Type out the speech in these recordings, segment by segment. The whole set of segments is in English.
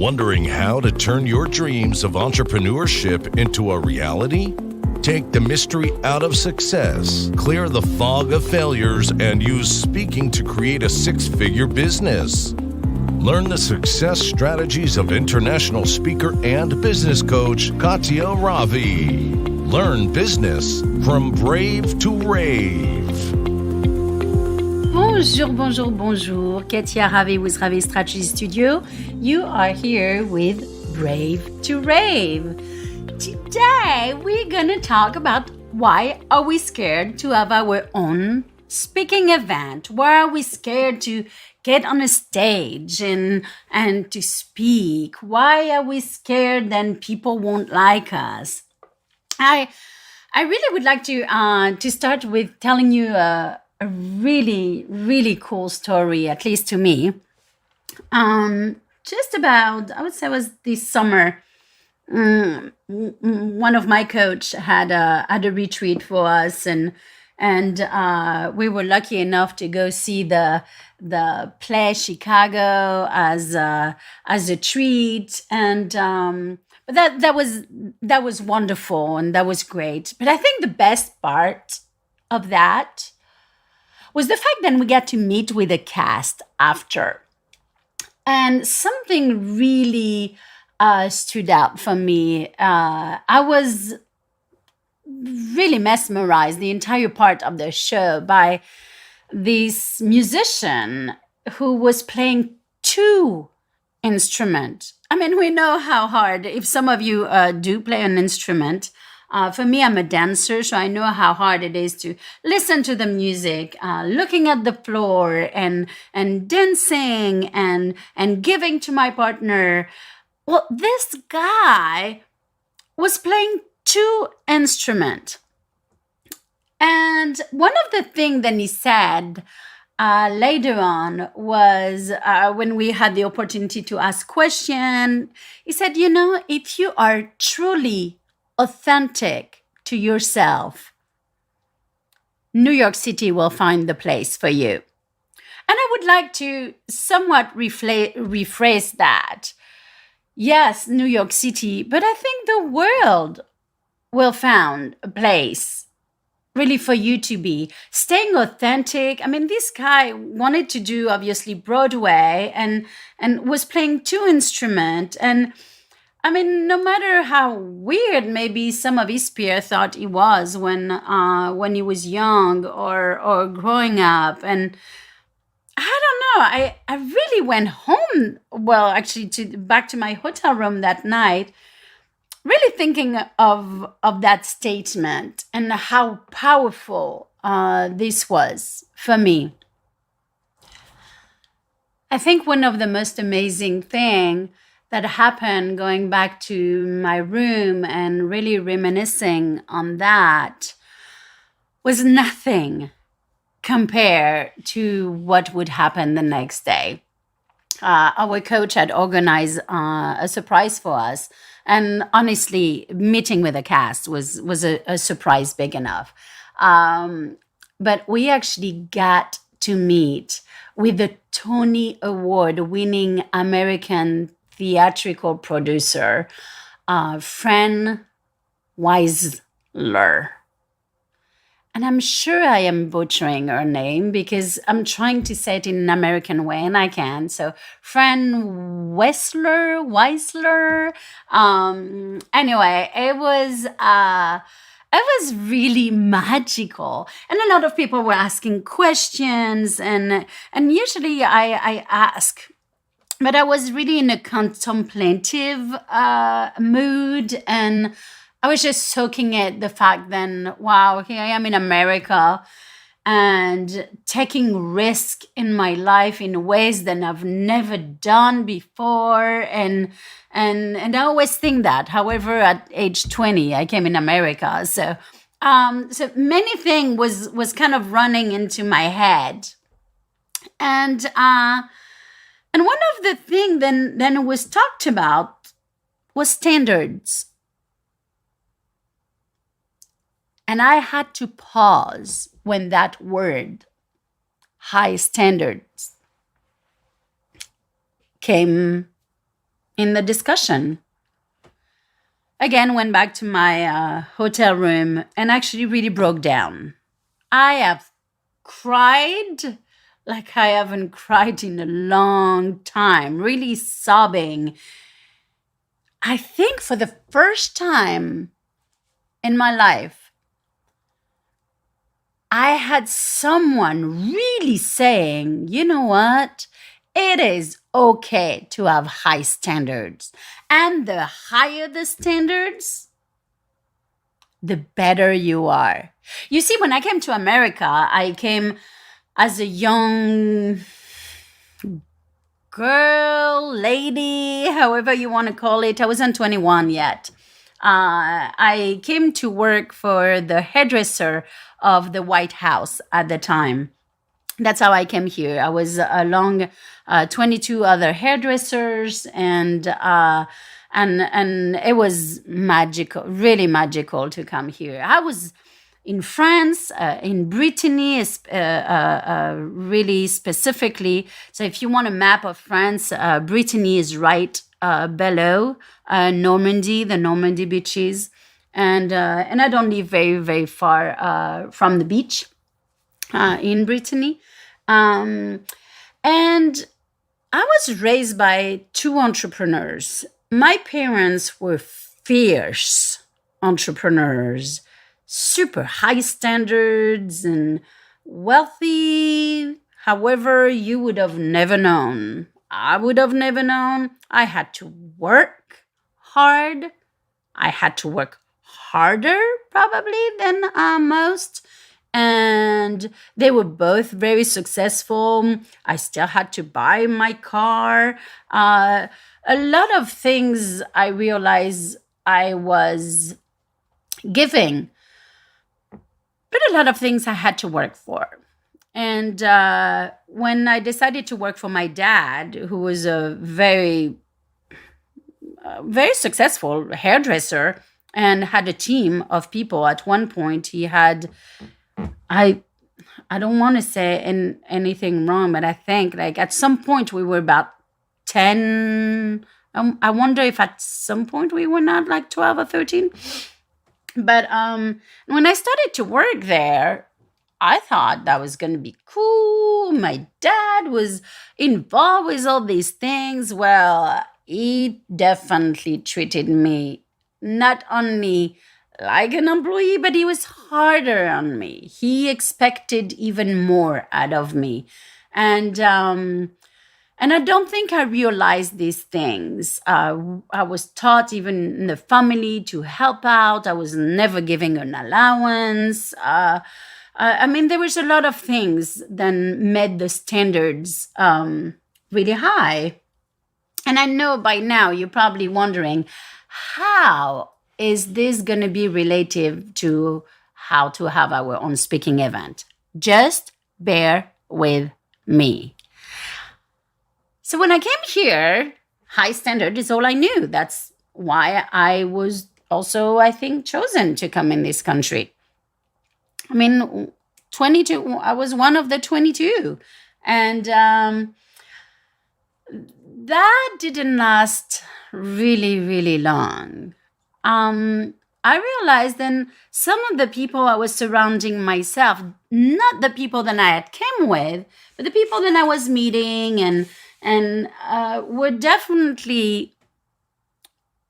Wondering how to turn your dreams of entrepreneurship into a reality? Take the mystery out of success, clear the fog of failures, and use speaking to create a six-figure business. Learn the success strategies of international speaker and business coach Katya Ravi. Learn business from brave to rave. Bonjour, bonjour, bonjour. Katya Ravi with Ravi Strategy Studio. You are here with Brave to Rave. Today, we're going to talk about why are we scared to have our own speaking event? Why are we scared to get on a stage and to speak? Why are we scared then people won't like us? I really would like to start with telling you a really, really cool story, at least to me. Just about, I would say it was this summer, one of my coach had a retreat for us, and we were lucky enough to go see the play Chicago as a treat, and but that was wonderful and that was great. But I think the best part of that was the fact that we got to meet with the cast after, and something really stood out for me. I was really mesmerized the entire part of the show by this musician who was playing two instruments. I mean, we know how hard, if some of you do play an instrument. For me, I'm a dancer, so I know how hard it is to listen to the music, looking at the floor and dancing and giving to my partner. Well, this guy was playing two instruments. And one of the things that he said later on was when we had the opportunity to ask questions, he said, if you are truly authentic to yourself, New York City will find the place for you. And I would like to somewhat rephrase that. Yes, New York City, but I think the world will find a place really for you to be staying authentic. I mean, this guy wanted to do obviously Broadway and was playing two instruments. And I mean, no matter how weird maybe some of his peers thought he was when he was young or growing up, and I don't know, I really went home. Well, actually, back to my hotel room that night, really thinking of that statement and how powerful this was for me. I think one of the most amazing thing that happened going back to my room and really reminiscing on that was nothing compared to what would happen the next day. Our coach had organized a surprise for us. And honestly, meeting with the cast was a surprise big enough. But we actually got to meet with the Tony Award-winning American theatrical producer, Fran Weisler. And I'm sure I am butchering her name because I'm trying to say it in an American way and I can't. So Fran Weisler. Anyway, it was really magical. And a lot of people were asking questions and usually I ask, but I was really in a contemplative mood, and I was just soaking it, the fact then, wow, here I am in America and taking risk in my life in ways that I've never done before. And I always think that, however, at age 20, I came in America. So many things was kind of running into my head. And one of the things then was talked about was standards. And I had to pause when that word, high standards, came in the discussion. Again, went back to my hotel room and actually really broke down. I have cried like I haven't cried in a long time, really sobbing. I think for the first time in my life, I had someone really saying, you know what? It is okay to have high standards. And the higher the standards, the better you are. You see, when I came to America, I came as a young girl, lady, however you want to call it. I wasn't 21 yet. I came to work for the hairdresser of the White House at the time. That's how I came here. I was along 22 other hairdressers, and it was magical, really magical to come here. I was in France, in Brittany, really specifically. So if you want a map of France, Brittany is right below Normandy, the Normandy beaches, and I don't live very, very far from the beach in Brittany. And I was raised by two entrepreneurs. My parents were fierce entrepreneurs, super high standards and wealthy. However, you would have never known. I would have never known. I had to work hard. I had to work harder probably than most. And they were both very successful. I still had to buy my car. A lot of things I realized I was giving, but a lot of things I had to work for. And when I decided to work for my dad, who was a very successful hairdresser and had a team of people, at one point he had, I don't want to say anything wrong, but I think like at some point we were about 10. I wonder if at some point we were not like 12 or 13. But when I started to work there, I thought that was going to be cool. My dad was involved with all these things. Well, he definitely treated me not only like an employee, but he was harder on me. He expected even more out of me. And I don't think I realized these things. I was taught even in the family to help out. I was never giving an allowance. I mean, there was a lot of things that made the standards really high. And I know by now you're probably wondering, how is this going to be relative to how to have our own speaking event? Just bear with me. So when I came here, high standard is all I knew. That's why I was also, I think, chosen to come in this country. I mean, 22, I was one of the 22. And that didn't last really, really long. I realized then some of the people I was surrounding myself, not the people that I had came with, but the people that I was meeting and were definitely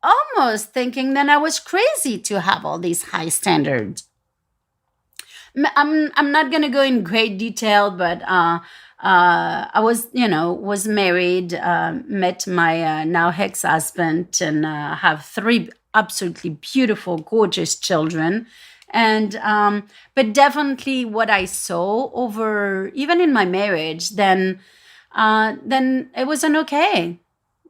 almost thinking that I was crazy to have all these high standards. I'm not going to go in great detail, but I was married, met my now ex-husband, and have 3 absolutely beautiful, gorgeous children. And but definitely what I saw over, even in my marriage, then it wasn't okay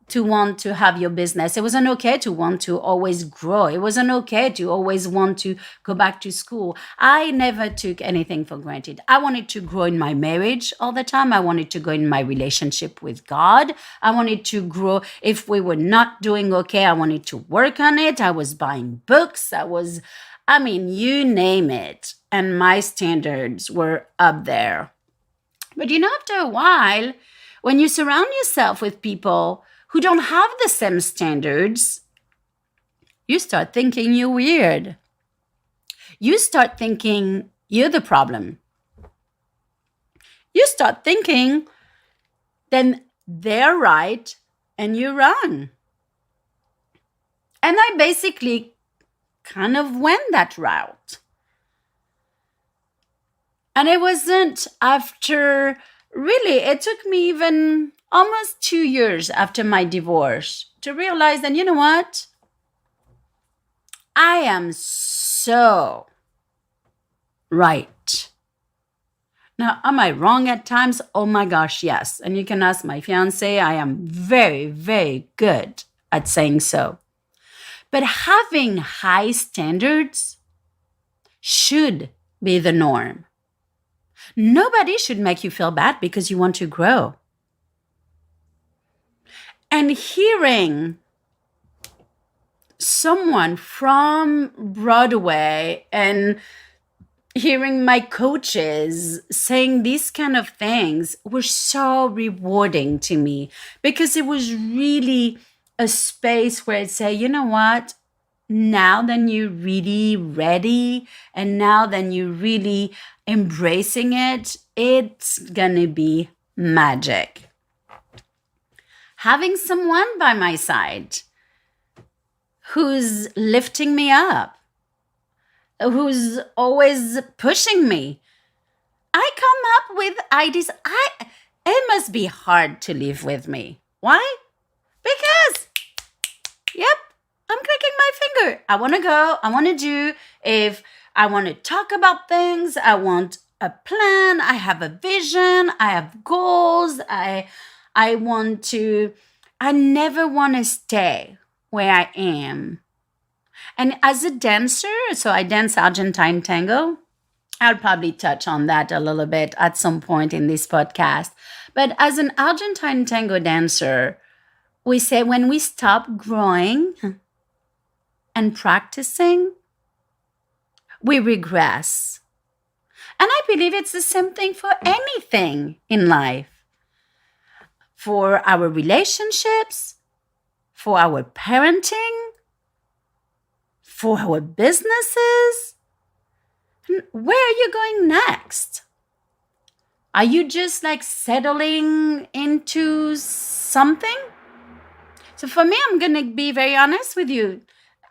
to want to have your business. It wasn't okay to want to always grow. It wasn't okay to always want to go back to school. I never took anything for granted. I wanted to grow in my marriage all the time. I wanted to grow in my relationship with God. I wanted to grow. If we were not doing okay, I wanted to work on it. I was buying books. You name it. And my standards were up there. But after a while, when you surround yourself with people who don't have the same standards, you start thinking you're weird. You start thinking you're the problem. You start thinking then they're right and you're wrong. And I basically kind of went that route. And it wasn't after, really, it took me even almost 2 years after my divorce to realize that, you know what? I am so right. Now, am I wrong at times? Oh my gosh, yes. And you can ask my fiance, I am very, very good at saying so. But having high standards should be the norm. Nobody should make you feel bad because you want to grow. And hearing someone from Broadway and hearing my coaches saying these kind of things were so rewarding to me, because it was really a space where I'd say, you know what? Now that you're really ready and now that you're really embracing it, it's gonna be magic. Having someone by my side who's lifting me up, who's always pushing me. I come up with ideas. It must be hard to live with me. Why? Because, yep, I'm clicking my finger. I want to go. I want to do. If I want to talk about things, I want a plan. I have a vision. I have goals. I never want to stay where I am. And as a dancer, so I dance Argentine tango. I'll probably touch on that a little bit at some point in this podcast. But as an Argentine tango dancer, we say when we stop growing and practicing, we regress. And I believe it's the same thing for anything in life. For our relationships, for our parenting, for our businesses. Where are you going next? Are you just like settling into something? So for me, I'm going to be very honest with you.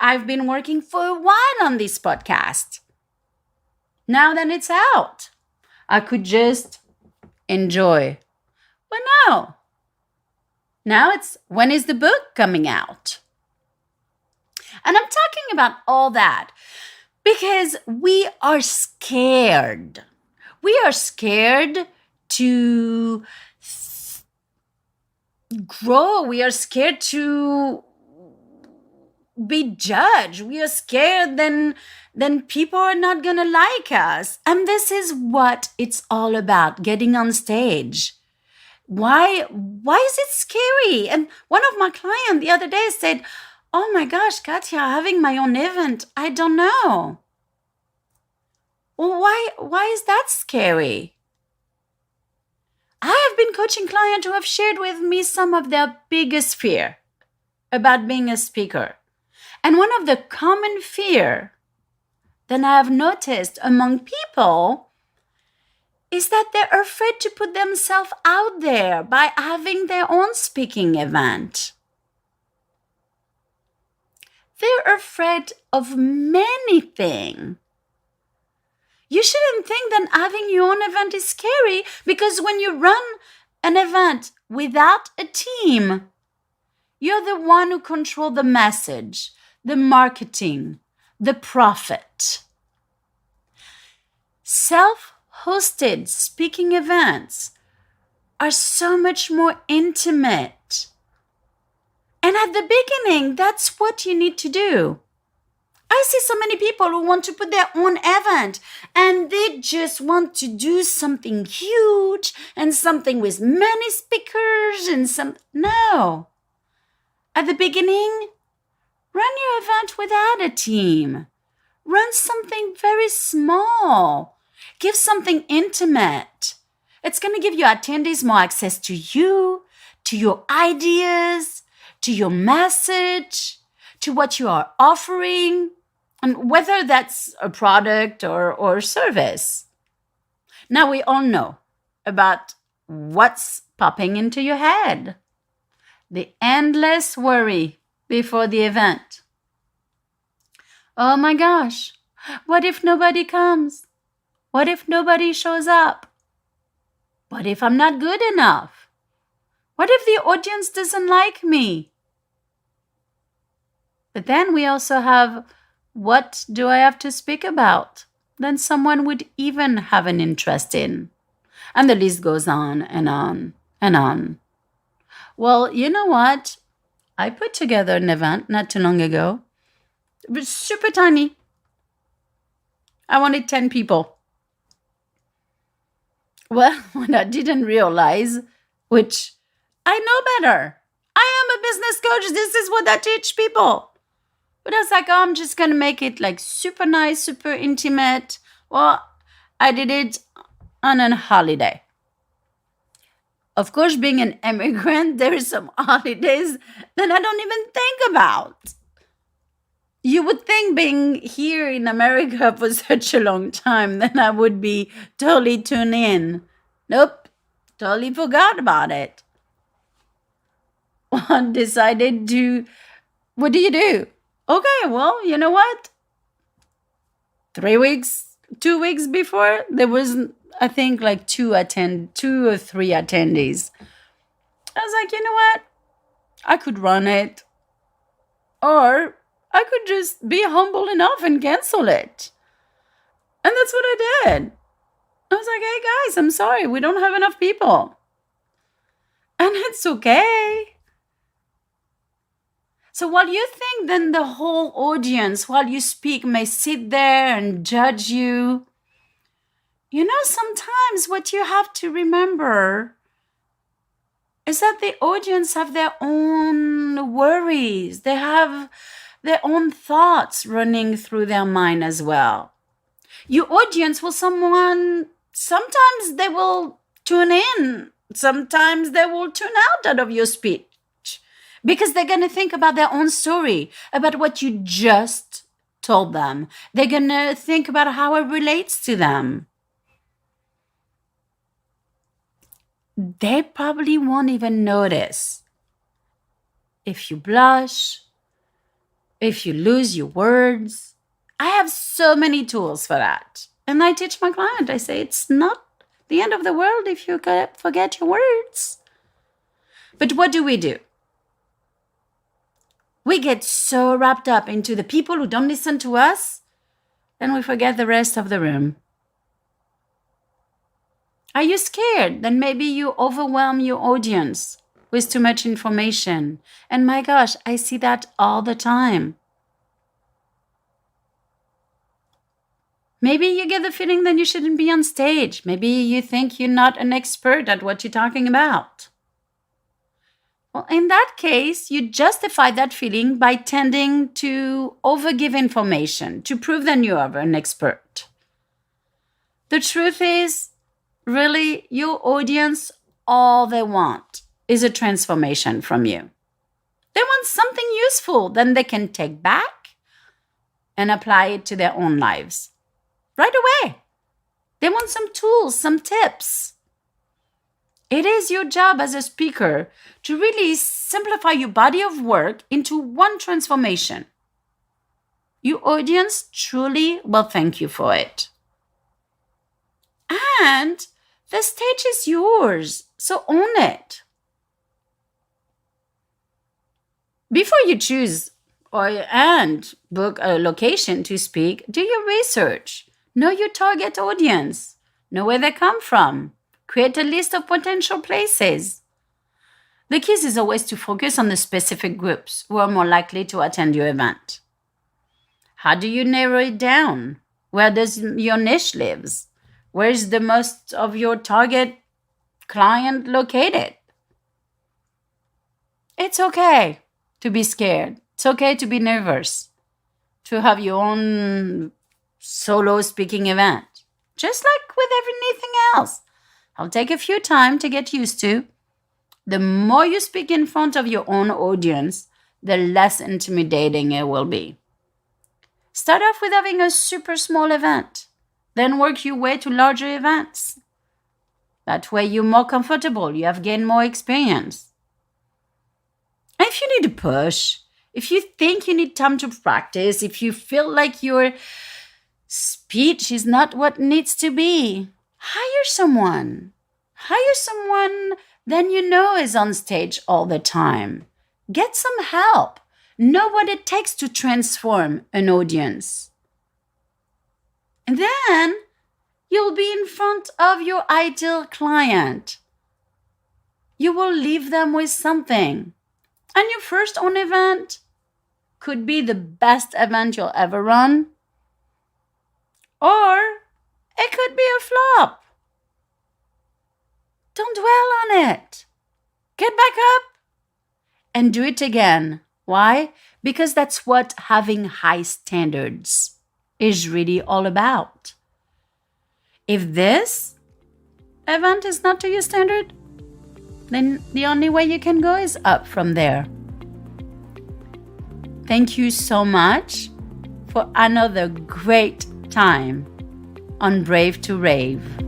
I've been working for a while on this podcast. Now that it's out, I could just enjoy. But no. Now it's, when is the book coming out? And I'm talking about all that because we are scared. We are scared to grow. We are scared to be judged. We are scared then people are not going to like us. And this is what it's all about, getting on stage. Why is it scary? And one of my clients the other day said, oh my gosh, Katya, having my own event, I don't know. Well, why is that scary? I have been coaching clients who have shared with me some of their biggest fear about being a speaker. And one of the common fear that I have noticed among people is that they're afraid to put themselves out there by having their own speaking event. They're afraid of many things. You shouldn't think that having your own event is scary, because when you run an event without a team, you're the one who controls the message, the marketing, the profit. Self-hosted speaking events are so much more intimate. And at the beginning, that's what you need to do. I see so many people who want to put their own event and they just want to do something huge and something with many speakers and No. At the beginning, run your event without a team. Run something very small. Give something intimate. It's going to give your attendees more access to you, to your ideas. to your message, to what you are offering, and whether that's a product or service. Now we all know about what's popping into your head. The endless worry before the event. Oh my gosh, what if nobody comes? What if nobody shows up? What if I'm not good enough? What if the audience doesn't like me? But then we also have, what do I have to speak about? Then someone would even have an interest in. And the list goes on and on and on. Well, you know what? I put together an event not too long ago. It was super tiny. I wanted 10 people. Well, what I didn't realize, which I know better. I am a business coach. This is what I teach people. But I was like, oh, I'm just going to make it like super nice, super intimate. Well, I did it on a holiday. Of course, being an immigrant, there are some holidays that I don't even think about. You would think being here in America for such a long time, then I would be totally tuned in. Nope, totally forgot about it. Well, decided to, what do you do? Okay, well, you know what? 2 weeks before, there was, I think, like 2 or 3 attendees. I was like, you know what? I could run it. Or I could just be humble enough and cancel it. And that's what I did. I was like, hey guys, I'm sorry, we don't have enough people. And it's okay. So while you think then the whole audience, while you speak, may sit there and judge you, you know, sometimes what you have to remember is that the audience have their own worries. They have their own thoughts running through their mind as well. Your audience will sometimes they will tune in. Sometimes they will tune out of your speech because they're going to think about their own story, about what you just told them. They're going to think about how it relates to them. They probably won't even notice if you blush, if you lose your words. I have so many tools for that. And I teach my client, I say, it's not the end of the world if you forget your words. But what do? We get so wrapped up into the people who don't listen to us, and we forget the rest of the room. Are you scared? Then maybe you overwhelm your audience with too much information. And my gosh, I see that all the time. Maybe you get the feeling that you shouldn't be on stage. Maybe you think you're not an expert at what you're talking about. Well, in that case, you justify that feeling by tending to overgive information to prove that you are an expert. The truth is, really, your audience, all they want is a transformation from you. They want something useful that they can take back and apply it to their own lives. Right away. They want some tools, some tips. It is your job as a speaker to really simplify your body of work into one transformation. Your audience truly will thank you for it. And the stage is yours, so own it. Before you choose and book a location to speak, do your research. Know your target audience. Know where they come from. Create a list of potential places. The key is always to focus on the specific groups who are more likely to attend your event. How do you narrow it down? Where does your niche live? Where is the most of your target client located? It's okay to be scared. It's okay to be nervous, to have your own solo speaking event. Just like with everything else. I'll take a few time to get used to. The more you speak in front of your own audience, the less intimidating it will be. Start off with having a super small event, then work your way to larger events. That way you're more comfortable, you have gained more experience. And if you need a push, if you think you need time to practice, if you feel like your speech is not what needs to be, hire someone. Hire someone that you know is on stage all the time. Get some help. Know what it takes to transform an audience. And then you'll be in front of your ideal client. You will leave them with something. And your first own event could be the best event you'll ever run. Or it could be a flop. Don't dwell on it. Get back up and do it again. Why? Because that's what having high standards is really all about. If this event is not to your standard, then the only way you can go is up from there. Thank you so much for another great time on Brave to Rave.